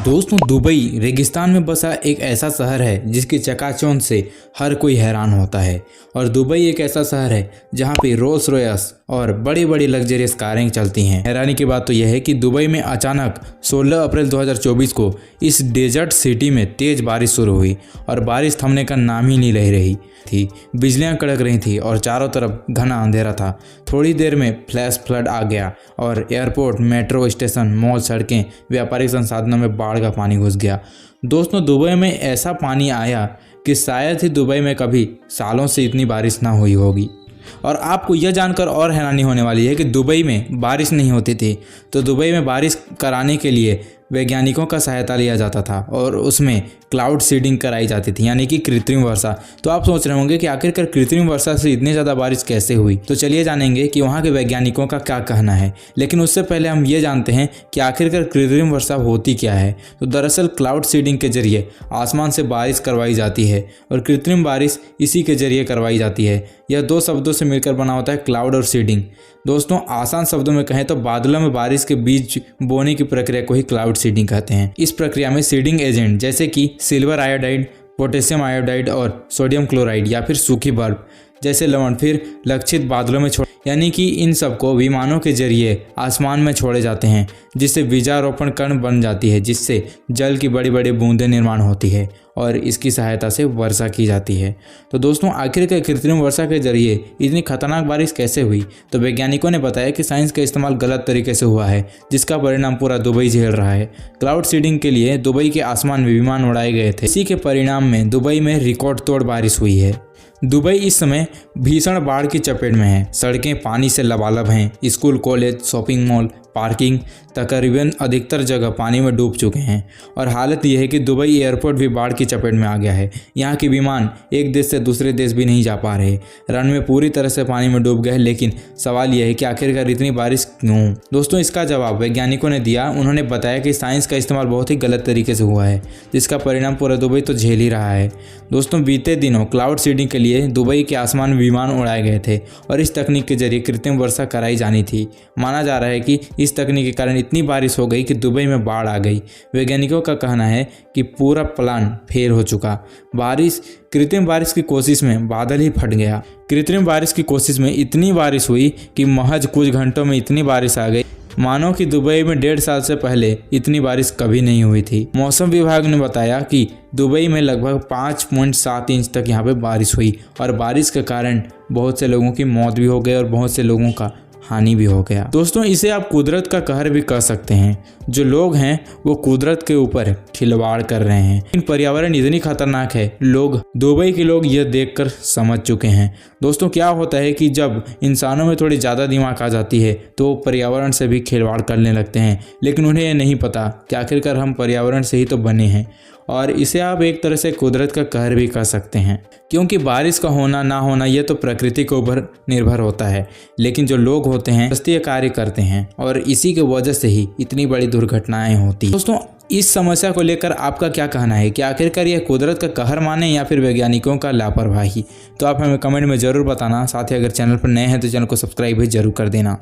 दोस्तों, दुबई रेगिस्तान में बसा एक ऐसा शहर है जिसकी चकाचौंध से हर कोई हैरान होता है। और दुबई एक ऐसा शहर है जहां पे रोल्स रॉयस और बड़ी बड़ी लग्जरियस कारें चलती हैं। हैरानी की बात तो यह है कि दुबई में अचानक 16 अप्रैल 2024 को इस डेजर्ट सिटी में तेज बारिश शुरू हुई और बारिश थमने का नाम ही नहीं ले रही थी। बिजलियां कड़क रही थी और चारों तरफ घना अंधेरा था। थोड़ी देर में फ्लैश फ्लड आ गया और एयरपोर्ट, मेट्रो स्टेशन, मॉल, सड़कें, व्यापारिक संसाधनों में बाढ़ का पानी घुस गया। दोस्तों, दुबई में ऐसा पानी आया कि शायद ही दुबई में कभी सालों से इतनी बारिश ना हुई होगी। और आपको यह जानकर और हैरानी होने वाली है कि दुबई में बारिश नहीं होती थी, तो दुबई में बारिश कराने के लिए वैज्ञानिकों का सहायता लिया जाता था और उसमें क्लाउड सीडिंग कराई जाती थी, यानी कि कृत्रिम वर्षा। तो आप सोच रहे होंगे कि आखिरकार कृत्रिम वर्षा से इतनी ज़्यादा बारिश कैसे हुई। तो चलिए जानेंगे कि वहाँ के वैज्ञानिकों का क्या कहना है। लेकिन उससे पहले हम ये जानते हैं कि आखिरकार कृत्रिम वर्षा होती क्या है। तो दरअसल क्लाउड सीडिंग के जरिए आसमान से बारिश करवाई जाती है और कृत्रिम बारिश इसी के जरिए करवाई जाती है। यह दो शब्दों से मिलकर बना होता है क्लाउड और सीडिंग। दोस्तों, आसान शब्दों में कहें तो बादलों में बारिश के बीज बोने की प्रक्रिया को ही क्लाउड सीडिंग कहते हैं। इस प्रक्रिया में सीडिंग एजेंट जैसे कि सिल्वर आयोडाइड, पोटेशियम आयोडाइड और सोडियम क्लोराइड या फिर सूखी बर्फ जैसे लवण फिर लक्षित बादलों में छोड़, यानी कि इन सबको विमानों के जरिए आसमान में छोड़े जाते हैं, जिससे बीजारोपण कण बन जाती है, जिससे जल की बड़ी बड़ी बूंदें निर्माण होती है और इसकी सहायता से वर्षा की जाती है। तो दोस्तों, आखिरकार कृत्रिम वर्षा के जरिए इतनी खतरनाक बारिश कैसे हुई। तो वैज्ञानिकों ने बताया कि साइंस का इस्तेमाल गलत तरीके से हुआ है, जिसका परिणाम पूरा दुबई झेल रहा है। क्लाउड सीडिंग के लिए दुबई के आसमान में विमान उड़ाए गए थे। इसी के परिणाम में दुबई में रिकॉर्ड तोड़ बारिश हुई है। दुबई इस समय भीषण बाढ़ की चपेट में है। सड़कें पानी से लबालब हैं। School, college, shopping mall, parking तकरीबन अधिकतर जगह पानी में डूब चुके हैं। और हालत यह है कि दुबई एयरपोर्ट भी बाढ़ की चपेट में आ गया है। यहाँ के विमान एक देश से दूसरे देश भी नहीं जा पा रहे। रनवे पूरी तरह से पानी में डूब गए। लेकिन सवाल यह है कि आखिरकार इतनी बारिश क्यों। दोस्तों, इसका जवाब वैज्ञानिकों ने दिया। उन्होंने बताया कि साइंस का इस्तेमाल बहुत ही गलत तरीके से हुआ है, जिसका परिणाम पूरा दुबई तो झेल ही रहा है। दोस्तों, बीते दिनों क्लाउड सीडिंग के लिए दुबई के आसमान में विमान उड़ाए गए थे और इस तकनीक के जरिए कृत्रिम वर्षा कराई जानी थी। माना जा रहा है कि इस तकनीक के कारण इतनी बारिश हो गई कि दुबई में बाढ़ आ गई। वैज्ञानिकों का कहना है कि पूरा प्लान फेल हो चुका। कृत्रिम बारिश की कोशिश में बादल ही फट गया। कृत्रिम बारिश की कोशिश में इतनी बारिश हुई कि महज कुछ घंटों में इतनी बारिश आ गई मानो कि दुबई में 1.5 साल से पहले इतनी बारिश कभी नहीं हुई थी। मौसम विभाग ने बताया कि दुबई में लगभग 5.7 इंच तक यहाँ पे बारिश हुई और बारिश के कारण बहुत से लोगों की मौत भी हो गई और बहुत से लोगों का हानि भी हो गया। दोस्तों, इसे आप कुदरत का कहर भी कह सकते हैं। जो लोग हैं वो कुदरत के ऊपर खिलवाड़ कर रहे हैं। लेकिन पर्यावरण इतनी खतरनाक है, दुबई के लोग यह देखकर समझ चुके हैं। दोस्तों, क्या होता है कि जब इंसानों में थोड़ी ज़्यादा दिमाग आ जाती है तो वो पर्यावरण से भी खिलवाड़ करने लगते हैं। लेकिन उन्हें यह नहीं पता कि आखिरकार हम पर्यावरण से ही तो बने हैं और इसे आप एक तरह से कुदरत का कहर भी कह सकते हैं, क्योंकि बारिश का होना ना होना यह तो प्रकृति के ऊपर निर्भर होता है। लेकिन जो लोग होते हैं सस्तीय कार्य करते हैं और इसी की वजह से ही इतनी बड़ी दुर्घटनाएं होती हैं। दोस्तों, इस समस्या को लेकर आपका क्या कहना है कि आखिरकार यह कुदरत का कहर माने या फिर वैज्ञानिकों का लापरवाही। तो आप हमें कमेंट में ज़रूर बताना। साथ ही अगर चैनल पर नए हैं तो चैनल को सब्सक्राइब भी जरूर कर देना।